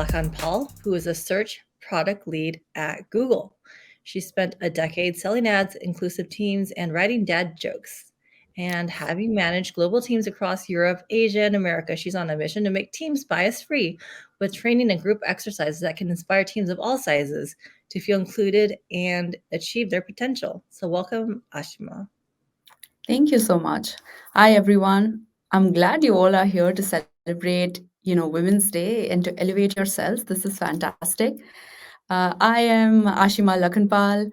Lakan Paul, who is a search product lead at Google. She spent a decade selling ads, inclusive teams, and writing dad jokes. And having managed global teams across Europe, Asia, and America, she's on a mission to make teams bias free with training and group exercises that can inspire teams of all sizes to feel included and achieve their potential. So, welcome, Ashima. Thank you so much. Hi, everyone. I'm glad you all are here to celebrate, Women's Day and to elevate yourselves. This is fantastic. I am Ashima Lakhanpal.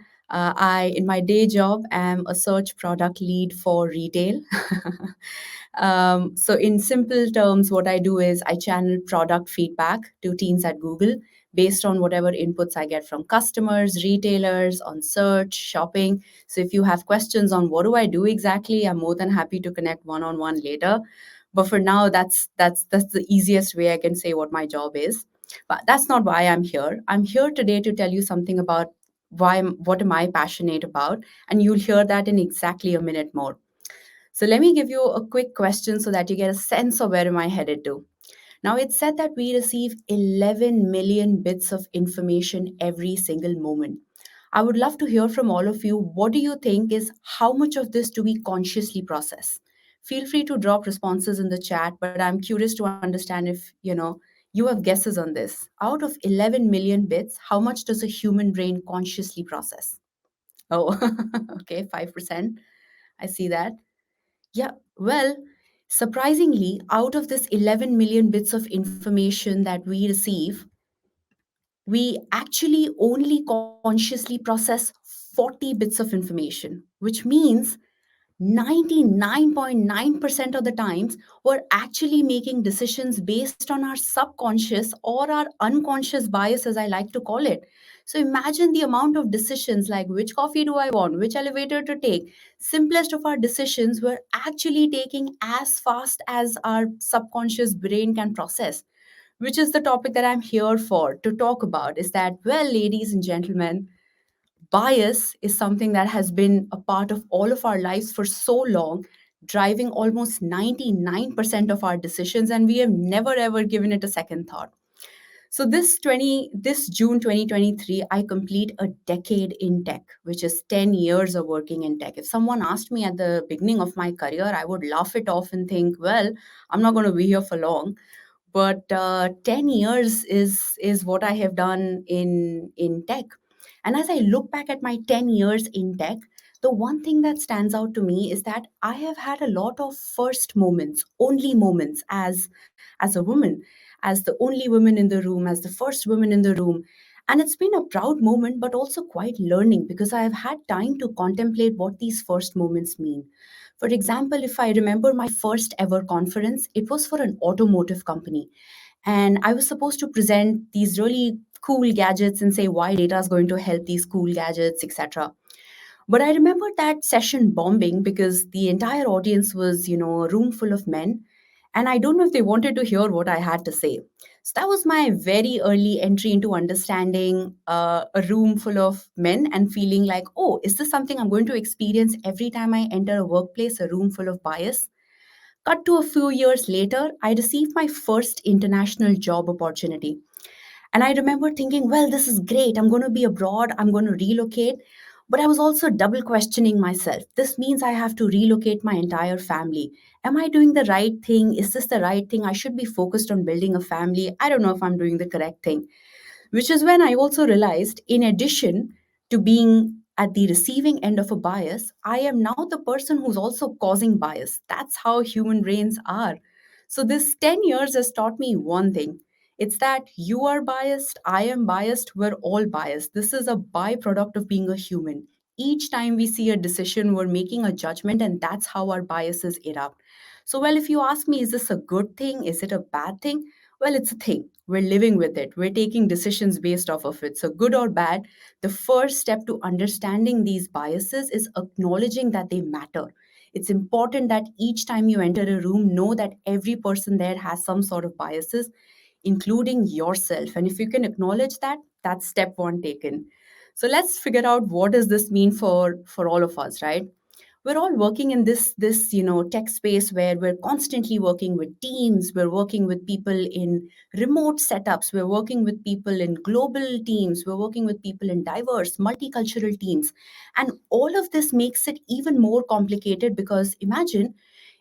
In my day job, am a search product lead for retail. So, in simple terms, what I do is I channel product feedback to teams at Google based on whatever inputs I get from customers, retailers, on search, shopping. So, if you have questions on what do I do exactly, I'm more than happy to connect one on one later. But for now, that's the easiest way I can say what my job is. But that's not why I'm here. I'm here today to tell you something about what am I passionate about, and you'll hear that in exactly a minute more. So let me give you a quick question so that you get a sense of where am I headed to. Now, it's said that we receive 11 million bits of information every single moment. I would love to hear from all of you. What do you think is how much of this do we consciously process? Feel free to drop responses in the chat, but I'm curious to understand if, you have guesses on this. Out of 11 million bits, how much does a human brain consciously process? Oh, okay, 5%. I see that. Yeah, well, surprisingly, out of this 11 million bits of information that we receive, we actually only consciously process 40 bits of information, which means 99.9% of the times we're actually making decisions based on our subconscious or our unconscious bias, as I like to call it. So imagine the amount of decisions like which coffee do I want, which elevator to take. Simplest of our decisions we're actually taking as fast as our subconscious brain can process, which is the topic that I'm here for to talk about. Is that, well, ladies and gentlemen, bias is something that has been a part of all of our lives for so long, driving almost 99% of our decisions, and we have never ever given it a second thought. So this June 2023, I complete a decade in tech, which is 10 years of working in tech. If someone asked me at the beginning of my career, I would laugh it off and think, well, I'm not going to be here for long. But 10 years is what I have done in tech. And as I look back at my 10 years in tech, the one thing that stands out to me is that I have had a lot of first moments, only moments, as a woman, as the only woman in the room, as the first woman in the room. And it's been a proud moment, but also quite learning because I have had time to contemplate what these first moments mean. For example, if I remember my first ever conference, it was for an automotive company. And I was supposed to present these really cool gadgets and say why data is going to help these cool gadgets, etc. But I remember that session bombing because the entire audience was, a room full of men. And I don't know if they wanted to hear what I had to say. So that was my very early entry into understanding a room full of men and feeling like, oh, is this something I'm going to experience every time I enter a workplace, a room full of bias? Cut to a few years later, I received my first international job opportunity. And I remember thinking, well, this is great. I'm going to be abroad. I'm going to relocate. But I was also double questioning myself. This means I have to relocate my entire family. Am I doing the right thing? Is this the right thing? I should be focused on building a family. I don't know if I'm doing the correct thing, which is when I also realized, in addition to being at the receiving end of a bias, I am now the person who's also causing bias. That's how human brains are. So, this 10 years has taught me one thing. It's that you are biased, I am biased, we're all biased. This is a byproduct of being a human. Each time we see a decision, we're making a judgment, and that's how our biases erupt. So, well, if you ask me, is this a good thing? Is it a bad thing? Well, it's a thing. We're living with it. We're taking decisions based off of it. So, good or bad, the first step to understanding these biases is acknowledging that they matter. It's important that each time you enter a room, know that every person there has some sort of biases, including yourself. And if you can acknowledge that, that's step one taken. So let's figure out what does this mean for all of us, right? We're all working in this tech space where we're constantly working with teams, we're working with people in remote setups, we're working with people in global teams, we're working with people in diverse multicultural teams. And all of this makes it even more complicated, because imagine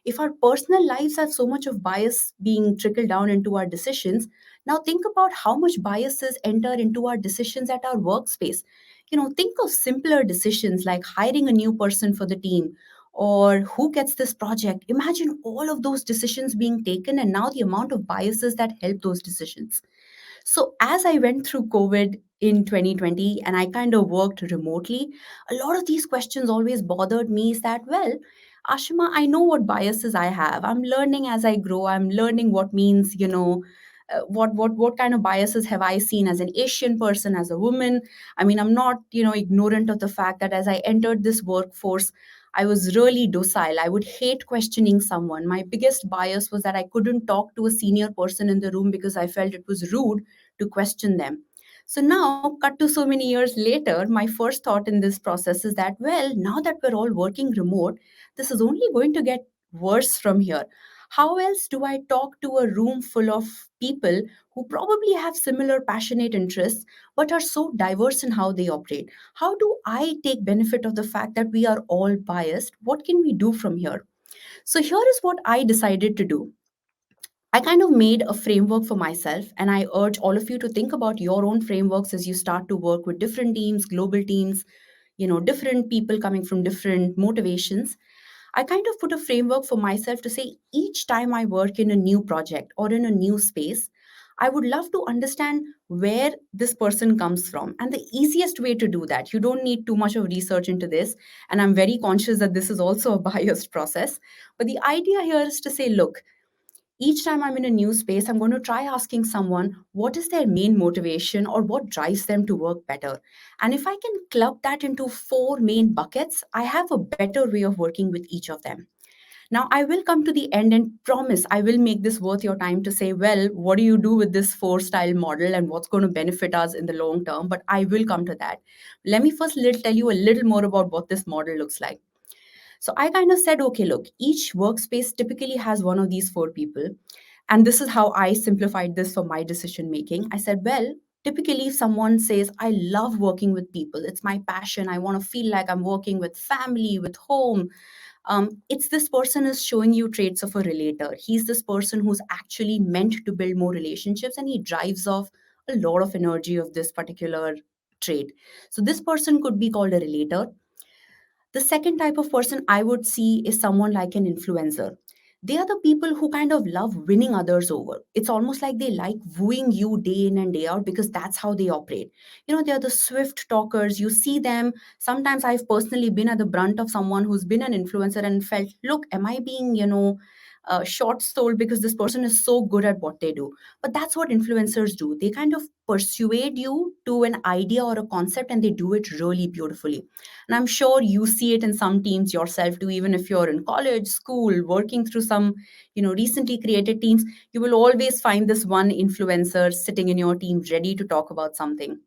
if our personal lives have so much of bias being trickled down into our decisions. Now think about how much biases enter into our decisions at our workspace. Think of simpler decisions like hiring a new person for the team or who gets this project. Imagine all of those decisions being taken, and now the amount of biases that help those decisions. So, as I went through COVID in 2020 and I kind of worked remotely, a lot of these questions always bothered me. Is that, well, Ashima, I know what biases I have. I'm learning as I grow. I'm learning what means, what kind of biases have I seen as an Asian person, as a woman. I mean, I'm not, ignorant of the fact that as I entered this workforce, I was really docile. I would hate questioning someone. My biggest bias was that I couldn't talk to a senior person in the room because I felt it was rude to question them. So now, cut to so many years later, my first thought in this process is that, well, now that we're all working remote, this is only going to get worse from here. How else do I talk to a room full of people who probably have similar passionate interests but are so diverse in how they operate? How do I take benefit of the fact that we are all biased? What can we do from here? So, here is what I decided to do. I kind of made a framework for myself, and I urge all of you to think about your own frameworks as you start to work with different teams, global teams, different people coming from different motivations. I kind of put a framework for myself to say each time I work in a new project or in a new space, I would love to understand where this person comes from. And the easiest way to do that, you don't need too much of research into this. And I'm very conscious that this is also a biased process. But the idea here is to say, look, each time I'm in a new space, I'm going to try asking someone what is their main motivation or what drives them to work better. And if I can club that into four main buckets, I have a better way of working with each of them. Now, I will come to the end and promise I will make this worth your time to say, well, what do you do with this four style model and what's going to benefit us in the long term? But I will come to that. Let me first tell you a little more about what this model looks like. So I kind of said, okay, look, each workspace typically has one of these four people. And this is how I simplified this for my decision making. I said, well, typically if someone says, I love working with people, it's my passion, I want to feel like I'm working with family, with home. It's this person is showing you traits of a relator. He's this person who's actually meant to build more relationships and he drives off a lot of energy of this particular trait. So this person could be called a relator. The second type of person I would see is someone like an influencer. They are the people who kind of love winning others over. It's almost like they like wooing you day in and day out because that's how they operate. They're the swift talkers. You see them. Sometimes I've personally been at the brunt of someone who's been an influencer and felt, look, am I being, short sold because this person is so good at what they do? But that's what influencers do. They kind of persuade you to an idea or a concept and they do it really beautifully. And I'm sure you see it in some teams yourself too, even if you're in college, school, working through some, recently created teams, you will always find this one influencer sitting in your team ready to talk about something.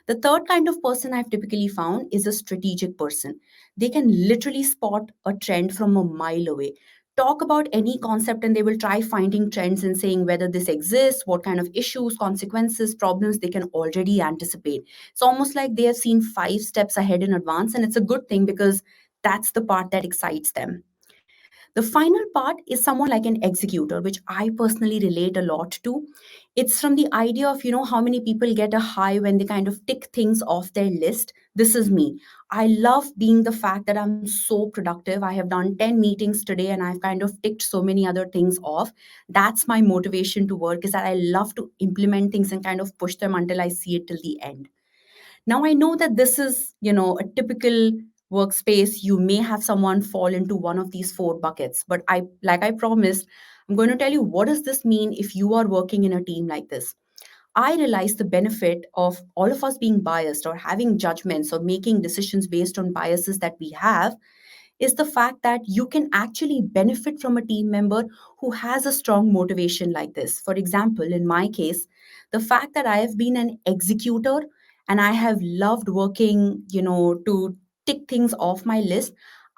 The third kind of person I've typically found is a strategic person. They can literally spot a trend from a mile away. Talk about any concept and they will try finding trends and saying whether this exists, what kind of issues, consequences, problems they can already anticipate. It's almost like they have seen 5 steps ahead in advance, and it's a good thing because that's the part that excites them. The final part is someone like an executor, which I personally relate a lot to. It's from the idea of, how many people get a high when they kind of tick things off their list. This is me. I love being the fact that I'm so productive. I have done 10 meetings today and I've kind of ticked so many other things off. That's my motivation to work, is that I love to implement things and kind of push them until I see it till the end. Now I know that this is, a typical workspace. You may have someone fall into one of these four buckets, but like I promised, I'm going to tell you what does this mean if you are working in a team like this. I realize the benefit of all of us being biased or having judgments or making decisions based on biases that we have is the fact that you can actually benefit from a team member who has a strong motivation like this. For example, in my case, the fact that I have been an executor and I have loved working, to tick things off my list,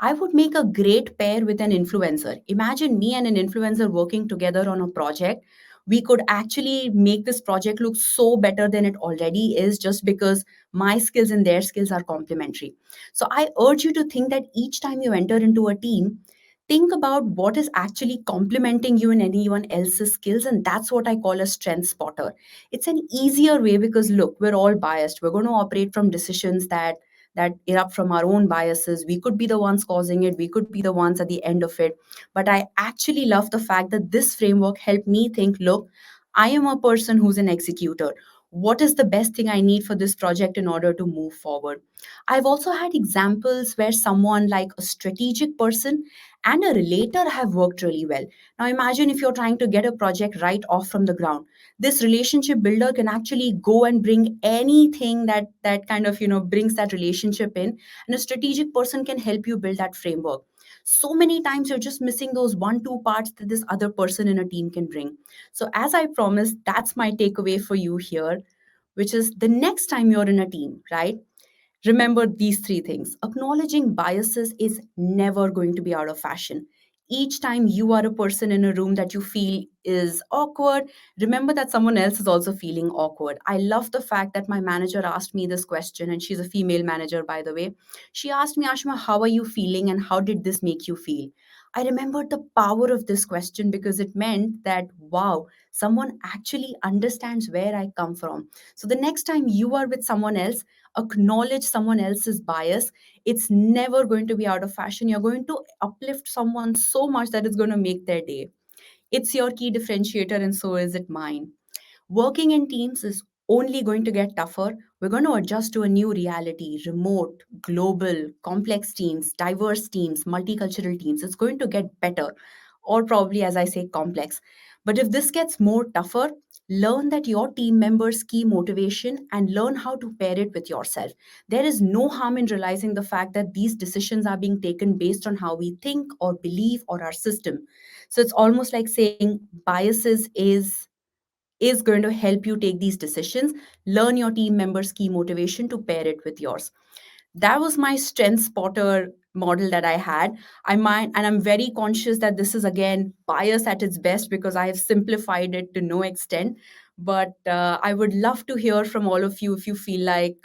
I would make a great pair with an influencer. Imagine me and an influencer working together on a project. We could actually make this project look so better than it already is just because my skills and their skills are complementary. So I urge you to think that each time you enter into a team, think about what is actually complementing you and anyone else's skills. And that's what I call a strength spotter. It's an easier way because look, we're all biased. We're going to operate from decisions that erupt from our own biases. We could be the ones causing it, we could be the ones at the end of it. But I actually love the fact that this framework helped me think, look, I am a person who's an executor. What is the best thing I need for this project in order to move forward? I've also had examples where someone like a strategic person and a relator have worked really well. Now imagine if you're trying to get a project right off from the ground, this relationship builder can actually go and bring anything that kind of brings that relationship in, and a strategic person can help you build that framework. So many times you're just missing those one two parts that this other person in a team can bring. So as I promised, that's my takeaway for you here, which is the next time you're in a team, right? Remember these three things. Acknowledging biases is never going to be out of fashion. Each time you are a person in a room that you feel is awkward, remember that someone else is also feeling awkward. I love the fact that my manager asked me this question, and she's a female manager, by the way. She asked me, Ashma, how are you feeling and how did this make you feel? I remembered the power of this question because it meant that, wow, someone actually understands where I come from. So the next time you are with someone else, acknowledge someone else's bias. It's never going to be out of fashion. You're going to uplift someone so much that it's going to make their day. It's your key differentiator, and so is it mine. Working in teams is only going to get tougher. We're going to adjust to a new reality: remote, global, complex teams, diverse teams, multicultural teams. It's going to get better, or probably, as I say, complex. But if this gets more tougher, learn that your team members' key motivation and learn how to pair it with yourself. There is no harm in realizing the fact that these decisions are being taken based on how we think or believe or our system. So it's almost like saying biases is going to help you take these decisions. Learn your team members' key motivation to pair it with yours. That was my strength spotter model that I had. I mind, and I'm very conscious that this is again bias at its best because I have simplified it to no extent. But I would love to hear from all of you if you feel like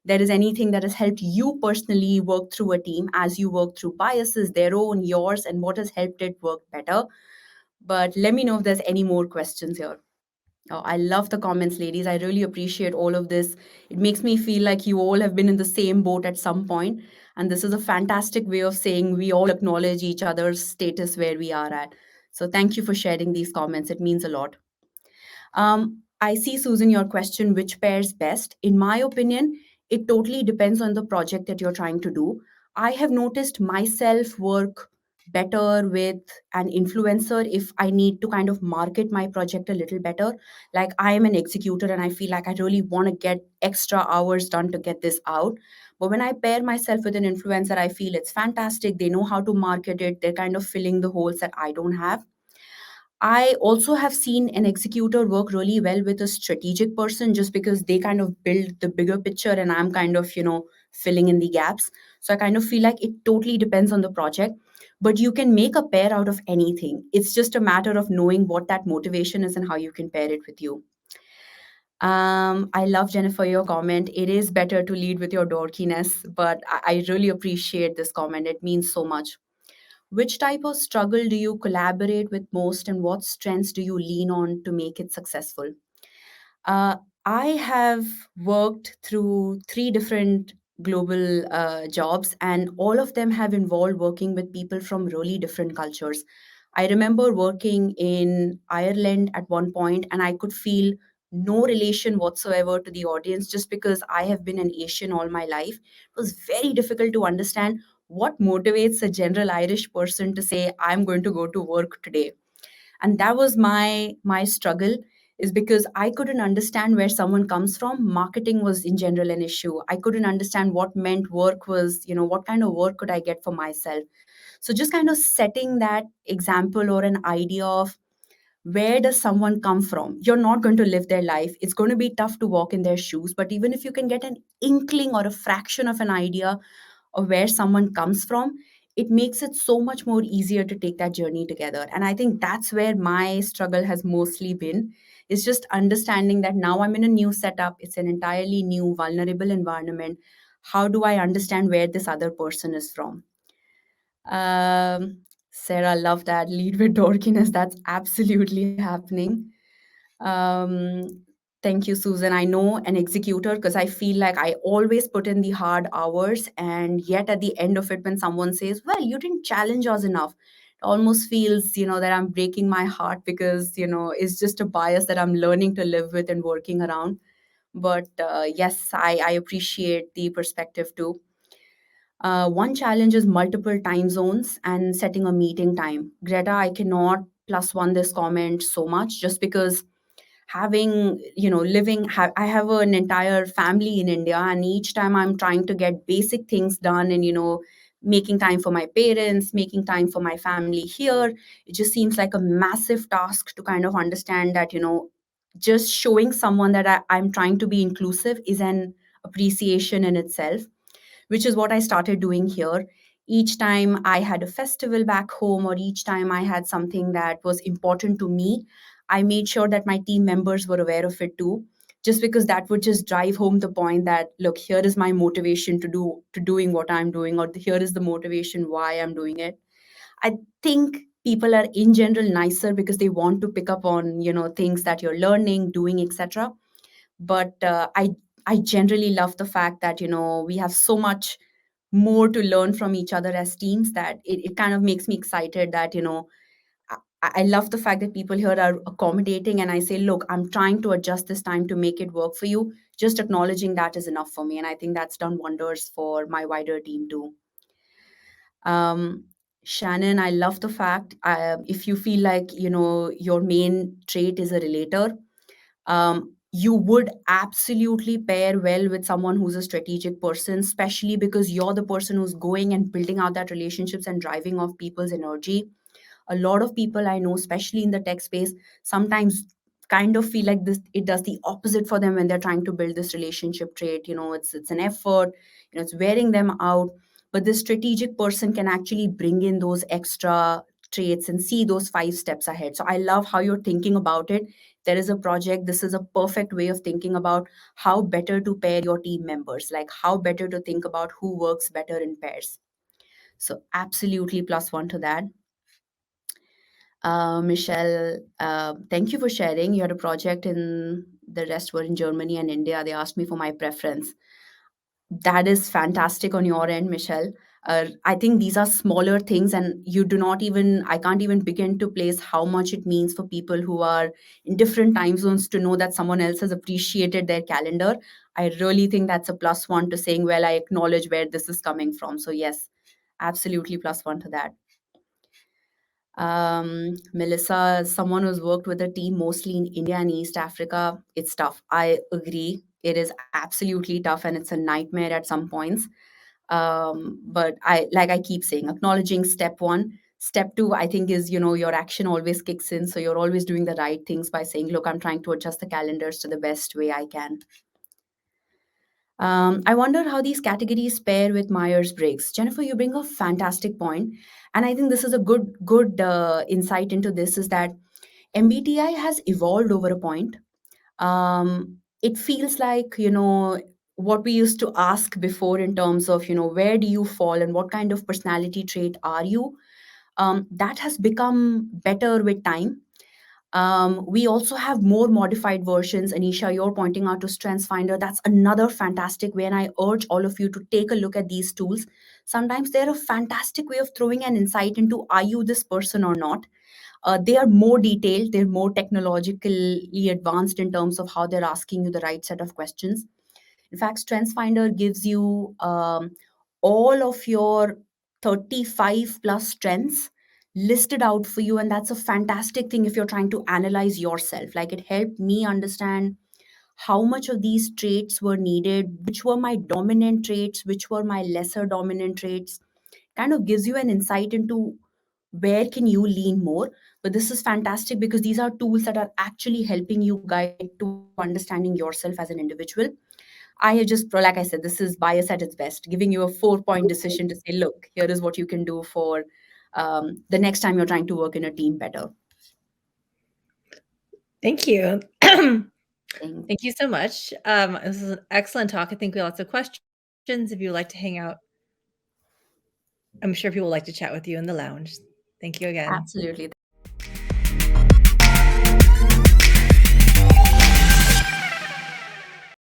there is anything that has helped you personally work through a team as you work through biases, their own, yours, and what has helped it work better. But let me know if there's any more questions here. Oh, I love the comments, ladies. I really appreciate all of this. It makes me feel like you all have been in the same boat at some point. And this is a fantastic way of saying we all acknowledge each other's status where we are at. So thank you for sharing these comments. It means a lot. I see, Susan, your question, which pairs best? In my opinion, it totally depends on the project that you're trying to do. I have noticed myself work better with an influencer if I need to kind of market my project a little better. Like I am an executor and I feel like I really want to get extra hours done to get this out. But when I pair myself with an influencer, I feel it's fantastic. They know how to market it. They're kind of filling the holes that I don't have. I also have seen an executor work really well with a strategic person just because they kind of build the bigger picture and I'm kind of, filling in the gaps. So I kind of feel like it totally depends on the project, but you can make a pair out of anything. It's just a matter of knowing what that motivation is and how you can pair it with you. I love, Jennifer, your comment. It is better to lead with your dorkiness, but I really appreciate this comment. It means so much. Which type of struggle do you collaborate with most, and what strengths do you lean on to make it successful? Uh, I have worked through three different global jobs, and all of them have involved working with people from really different cultures. I remember working in Ireland at one point, and I could feel no relation whatsoever to the audience just because I have been an Asian all my life. It was very difficult to understand what motivates a general Irish person to say, I'm going to go to work today. And that was my struggle, is because I couldn't understand where someone comes from. Marketing was in general an issue. I couldn't understand what meant work was, what kind of work could I get for myself. So just kind of setting that example or an idea of where does someone come from. You're not going to live their life. It's going to be tough to walk in their shoes, but even if you can get an inkling or a fraction of an idea of where someone comes from, it makes it so much more easier to take that journey together. And I think that's where my struggle has mostly been, is just understanding that now I'm in a new setup, it's an entirely new vulnerable environment. How do I understand where this other person is from? Sarah, love that. Lead with dorkiness. That's absolutely happening. Um, Thank you, Susan. I know an executor because I feel like I always put in the hard hours, and yet at the end of it, when someone says, "Well, you didn't challenge us enough," it almost feels, that I'm breaking my heart because, it's just a bias that I'm learning to live with and working around. But yes, I appreciate the perspective too. One challenge is multiple time zones and setting a meeting time. Greta, I cannot plus one this comment so much just because having, I have an entire family in India, and each time I'm trying to get basic things done and, making time for my parents, making time for my family here, it just seems like a massive task to kind of understand that, just showing someone that I'm trying to be inclusive is an appreciation in itself, which is what I started doing here. Each time I had a festival back home, or each time I had something that was important to me, I made sure that my team members were aware of it too. Just because that would just drive home the point that, look, here is my motivation to doing what I'm doing, or here is the motivation why I'm doing it. I think people are in general nicer because they want to pick up on, things that you're learning, doing, etc. But I generally love the fact that, we have so much more to learn from each other as teams, that it kind of makes me excited that, I, I love the fact that people here are accommodating, and I say, look, I'm trying to adjust this time to make it work for you. Just acknowledging that is enough for me, and I think that's done wonders for my wider team too. um, Shannon, I love the fact, if you feel like, your main trait is a relator, you would absolutely pair well with someone who's a strategic person, especially because you're the person who's going and building out that relationships and driving off people's energy. A lot of people I know, especially in the tech space, sometimes kind of feel like this, it does the opposite for them when they're trying to build this relationship trait. It's an effort, it's wearing them out. But this strategic person can actually bring in those extra traits and see those 5 steps ahead. So I love how you're thinking about it. There is a project, this is a perfect way of thinking about how better to pair your team members, like how better to think about who works better in pairs. So absolutely plus one to that. Michelle, thank you for sharing. You had a project, and the rest were in Germany and India. They asked me for my preference. That is fantastic on your end, Michelle. I think these are smaller things, and you do not even, I can't even begin to place how much it means for people who are in different time zones to know that someone else has appreciated their calendar. I really think that's a plus one to saying, well, I acknowledge where this is coming from. So, yes, absolutely plus one to that. Melissa, as someone who's worked with a team mostly in India and East Africa, it's tough. I agree. It is absolutely tough, and it's a nightmare at some points. But I keep saying, acknowledging step one. Step two, I think, is, your action always kicks in. So you're always doing the right things by saying, look, I'm trying to adjust the calendars to the best way I can. I wonder how these categories pair with Myers Briggs. Jennifer, you bring a fantastic point, and I think this is a good insight into this. Is that MBTI has evolved over a point. It feels like, what we used to ask before in terms of, where do you fall and what kind of personality trait are you. That has become better with time. We also have more modified versions. Anisha, you're pointing out to Strengths Finder. That's another fantastic way. And I urge all of you to take a look at these tools. Sometimes they're a fantastic way of throwing an insight into, are you this person or not? They are more detailed, they're more technologically advanced in terms of how they're asking you the right set of questions. In fact, Strengths Finder gives you all of your 35 plus strengths listed out for you. And that's a fantastic thing if you're trying to analyze yourself. Like, it helped me understand how much of these traits were needed, which were my dominant traits, which were my lesser dominant traits. Kind of gives you an insight into where can you lean more. But this is fantastic because these are tools that are actually helping you guide to understanding yourself as an individual. I just, like I said, this is bias at its best, giving you a 4 point decision to say, look, here is what you can do for the next time you're trying to work in a team better. Thank you. Thank Thank you so much. This is an excellent talk. I think we have lots of questions. If you would like to hang out, I'm sure people would like to chat with you in the lounge. Thank you again. Absolutely.